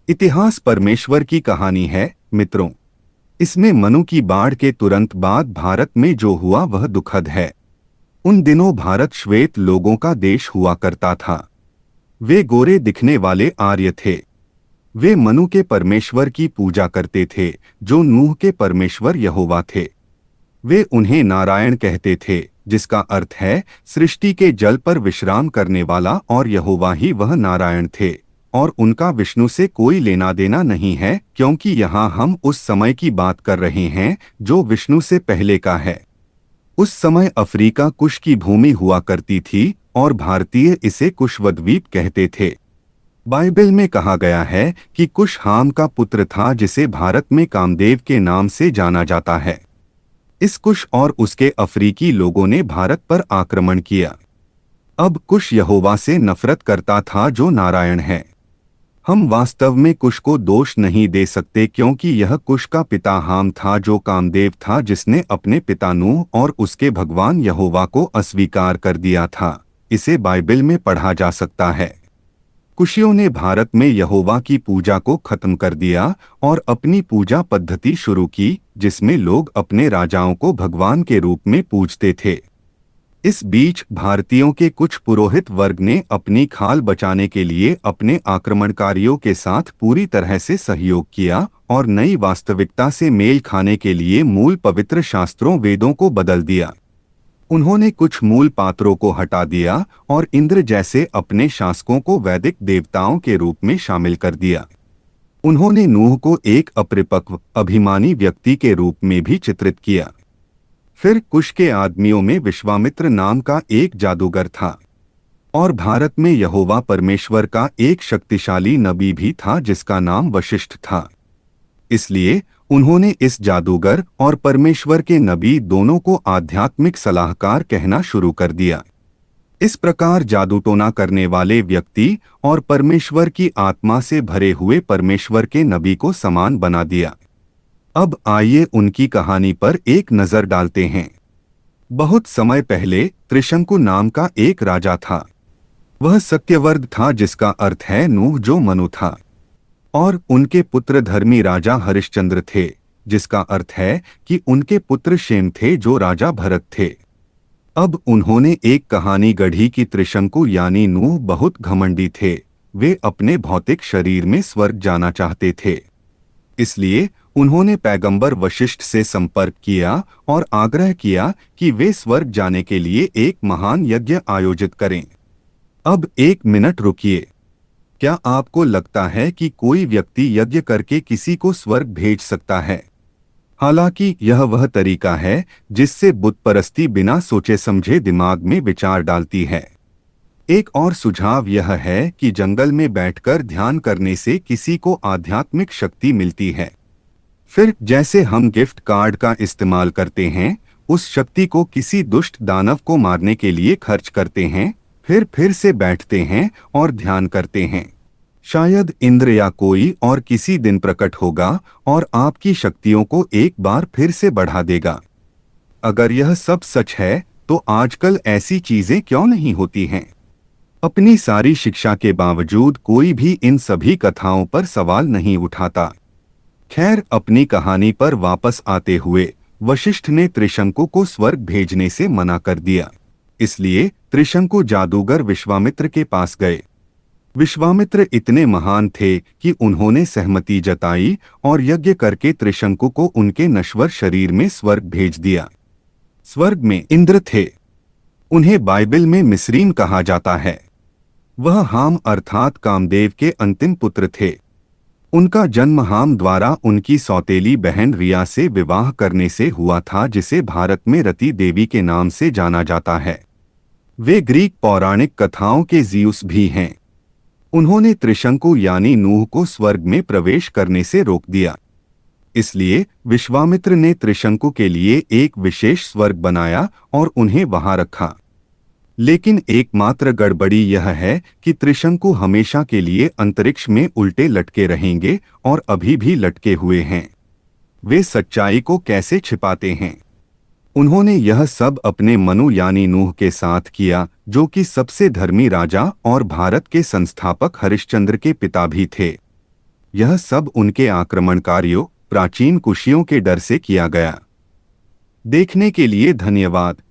इतिहास परमेश्वर की कहानी है मित्रों। इसमें मनु की बाढ़ के तुरंत बाद भारत में जो हुआ वह दुखद है। उन दिनों भारत श्वेत लोगों का देश हुआ करता था। वे गोरे दिखने वाले आर्य थे। वे मनु के परमेश्वर की पूजा करते थे जो नूह के परमेश्वर यहोवा थे। वे उन्हें नारायण कहते थे, जिसका अर्थ है सृष्टि के जल पर विश्राम करने वाला, और यहोवा ही वह नारायण थे। और उनका विष्णु से कोई लेना देना नहीं है, क्योंकि यहाँ हम उस समय की बात कर रहे हैं जो विष्णु से पहले का है। उस समय अफ्रीका कुश की भूमि हुआ करती थी और भारतीय इसे कुशवद्वीप कहते थे। बाइबल में कहा गया है कि कुश हाम का पुत्र था, जिसे भारत में कामदेव के नाम से जाना जाता है। इस कुश और उसके अफ्रीकी लोगों ने भारत पर आक्रमण किया। अब कुश यहोवा से नफरत करता था जो नारायण है। हम वास्तव में कुश को दोष नहीं दे सकते, क्योंकि यह कुश का पिता हाम था जो कामदेव था, जिसने अपने पिता नूह और उसके भगवान यहोवा को अस्वीकार कर दिया था। इसे बाइबल में पढ़ा जा सकता है। कुशियों ने भारत में यहोवा की पूजा को खत्म कर दिया और अपनी पूजा पद्धति शुरू की, जिसमें लोग अपने राजाओं को भगवान के रूप में पूजते थे। इस बीच भारतीयों के कुछ पुरोहित वर्ग ने अपनी खाल बचाने के लिए अपने आक्रमणकारियों के साथ पूरी तरह से सहयोग किया और नई वास्तविकता से मेल खाने के लिए मूल पवित्र शास्त्रों वेदों को बदल दिया। उन्होंने कुछ मूल पात्रों को हटा दिया और इंद्र जैसे अपने शासकों को वैदिक देवताओं के रूप में शामिल कर दिया। उन्होंने नूह को एक अपरिपक्व अभिमानी व्यक्ति के रूप में भी चित्रित किया। फिर कुश के आदमियों में विश्वामित्र नाम का एक जादूगर था, और भारत में यहोवा परमेश्वर का एक शक्तिशाली नबी भी था जिसका नाम वशिष्ठ था। इसलिए उन्होंने इस जादूगर और परमेश्वर के नबी दोनों को आध्यात्मिक सलाहकार कहना शुरू कर दिया। इस प्रकार जादूटोना करने वाले व्यक्ति और परमेश्वर की आत्मा से भरे हुए परमेश्वर के नबी को समान बना दिया। अब आइए उनकी कहानी पर एक नजर डालते हैं। बहुत समय पहले त्रिशंकु नाम का एक राजा था। वह सत्यवर्द था, जिसका अर्थ है नूह जो मनु था, और उनके पुत्र धर्मी राजा हरिश्चंद्र थे, जिसका अर्थ है कि उनके पुत्र शेम थे जो राजा भरत थे। अब उन्होंने एक कहानी गढ़ी कि त्रिशंकु यानी नूह बहुत घमंडी थे। वे अपने भौतिक शरीर में स्वर्ग जाना चाहते थे। इसलिए उन्होंने पैगंबर वशिष्ठ से संपर्क किया और आग्रह किया कि वे स्वर्ग जाने के लिए एक महान यज्ञ आयोजित करें। अब एक मिनट रुकिए। क्या आपको लगता है कि कोई व्यक्ति यज्ञ करके किसी को स्वर्ग भेज सकता है? हालांकि यह वह तरीका है जिससे बुत परस्ती बिना सोचे समझे दिमाग में विचार डालती है। एक और सुझाव यह है कि जंगल में बैठकर ध्यान करने से किसी को आध्यात्मिक शक्ति मिलती है। फिर जैसे हम गिफ्ट कार्ड का इस्तेमाल करते हैं, उस शक्ति को किसी दुष्ट दानव को मारने के लिए खर्च करते हैं, फिर से बैठते हैं और ध्यान करते हैं। शायद इंद्र या कोई और किसी दिन प्रकट होगा और आपकी शक्तियों को एक बार फिर से बढ़ा देगा। अगर यह सब सच है तो आजकल ऐसी चीजें क्यों नहीं होती हैं? अपनी सारी शिक्षा के बावजूद कोई भी इन सभी कथाओं पर सवाल नहीं उठाता। खैर, अपनी कहानी पर वापस आते हुए वशिष्ठ ने त्रिशंकु को स्वर्ग भेजने से मना कर दिया। इसलिए त्रिशंकु जादूगर विश्वामित्र के पास गए। विश्वामित्र इतने महान थे कि उन्होंने सहमति जताई और यज्ञ करके त्रिशंकु को उनके नश्वर शरीर में स्वर्ग भेज दिया। स्वर्ग में इंद्र थे। उन्हें बाइबल में मिस्रीम कहा जाता है। वह हाम अर्थात कामदेव के अंतिम पुत्र थे। उनका जन्म हाम द्वारा उनकी सौतेली बहन रिया से विवाह करने से हुआ था, जिसे भारत में रति देवी के नाम से जाना जाता है। वे ग्रीक पौराणिक कथाओं के ज़्यूस भी हैं। उन्होंने त्रिशंकु यानी नूह को स्वर्ग में प्रवेश करने से रोक दिया। इसलिए विश्वामित्र ने त्रिशंकु के लिए एक विशेष स्वर्ग बनाया और उन्हें वहां रखा। लेकिन एकमात्र गड़बड़ी यह है कि त्रिशंकु हमेशा के लिए अंतरिक्ष में उल्टे लटके रहेंगे और अभी भी लटके हुए हैं। वे सच्चाई को कैसे छिपाते हैं? उन्होंने यह सब अपने मनु यानी नूह के साथ किया, जो कि सबसे धर्मी राजा और भारत के संस्थापक हरिश्चंद्र के पिता भी थे। यह सब उनके आक्रमणकारियों प्राचीन कुशियों के डर से किया गया। देखने के लिए धन्यवाद।